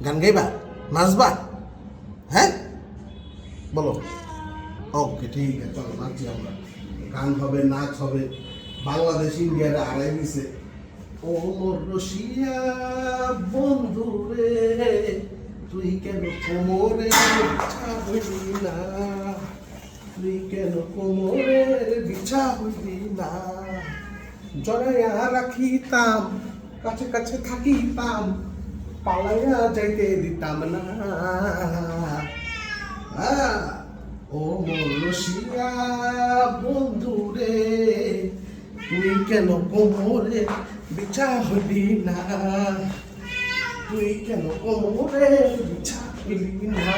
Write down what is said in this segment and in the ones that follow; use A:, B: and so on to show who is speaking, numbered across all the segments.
A: গান গাইবা, নাচবা, হ্যাঁ বলো। ওকে ঠিক আছে, চলো নাচি আমরা। গান হবে, নাচ হবে। বাংলাদেশ ইন্ডিয়ারে আড়াই দিছে। ও মোর রসিয়া বন্ধু রে, তুই কেন কোমরে বিছা হইলি না, তুই কেন কোমরে বিছা হইলি না। জড়াইয়া রাখিতাম, কাছে কাছে থাকিতাম, পালাইয়া যাইতে দিতাম না। ও মোর রসিয়া বন্ধু রে, তুই কেন কোমরে বিছা হইলি না, তুই কেন কোমরে বিছা হইলি না।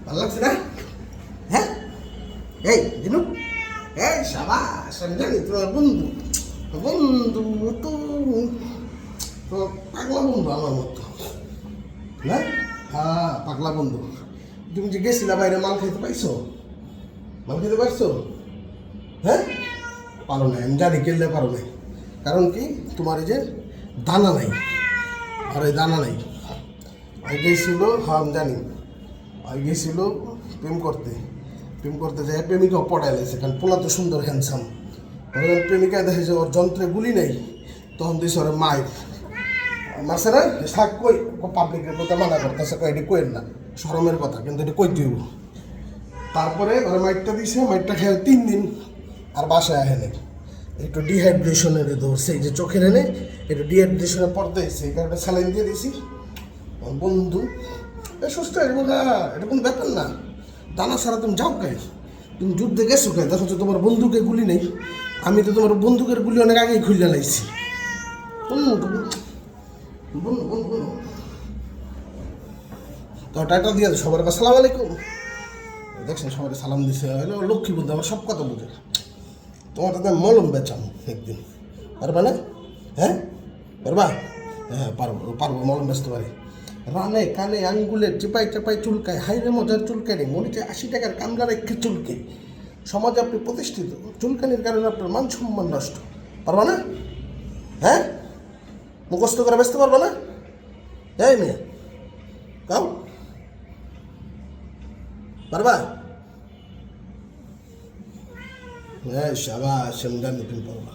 A: ভালো লাগছে না? হ্যাঁ, এই দিনু, এই সাবাস, আমি জানি তোমার বন্ধু, বন্ধু তো পাগলা বন্ধু আমার মতো, না? হ্যাঁ, পাগলা বন্ধু। তুমি যে গেছিলা বাইরে, মাল খেতে পাইছো? মাল খেতে পারছো? হ্যাঁ, পারো নাই, আমি জানি কেললে পারো নাই। কারণ কি, তোমার এই যে দানা নাই, আর এই দানা নাই। আই গেছিল, হ্যাঁ আমি জানি, আই গেছিল প্রেম করতে যায় প্রেমিকাও পটাই লাগছে, কারণ পোলা তো সুন্দর হ্যান্ডসাম। প্রেমিকা দেখে যে ওর যন্ত্রে গুলি নেই, তখন দিয়েছে ওর মায়ের মাসে না শাক কই পাবলিকের কথা মানা করতেছে, এটি কইেন না, শরমের কথা, কিন্তু এটি কই দিব। তারপরে ওরা মাইটটা দিছে, মাইটটা খেয়ে 3 দিন আর বাসায় আহে নাই। একটু ডিহাইড্রেশনের ধরছে, এই যে চোখের এনে একটু ডিহাইড্রেশনের পর্দা এসে, এই কারণে স্যালাইন দিয়ে দিয়েছি। বন্ধু সুস্থ হয়ে যাবো না, এটা কোনো ব্যাপার না। দানা ছাড়া তুমি যাও কে? তুমি যুদ্ধে গেছো কে? দেখো তো তোমার বন্দুকের গুলি নেই। আমি তো তোমার বন্দুকের গুলি অনেক আগেই খুলে লাইছি। তো টাটা দিয়ে সবার কাছে সালাম আলাইকুম। দেখছেন সবাই সালাম দিছে, লক্ষ্মী বন্ধু, আমার সব কথা বুঝে। তোমার তো মলম বেচাম একদিন, পারবা না? হ্যাঁ পারবা? হ্যাঁ পারবো পারবো, মলম বেচতে পারি। রানে কানে আঙ্গুলের চেপাই চেপাই চুলকায়, হাইরে মজার চুলকানি, মনে চায় 80 টাকার কামলা রেখে চুলকে। সমাজে আপনি প্রতিষ্ঠিত, চুলকানির কারণে আপনার মান সম্মান নষ্ট। পারবা না? হ্যাঁ, মুখস্থ করে বেচতে পারবা না? এই মেয়ে কাও, পারবা? হ্যাঁ সাবাস, আমি জানি তুমি পারবা।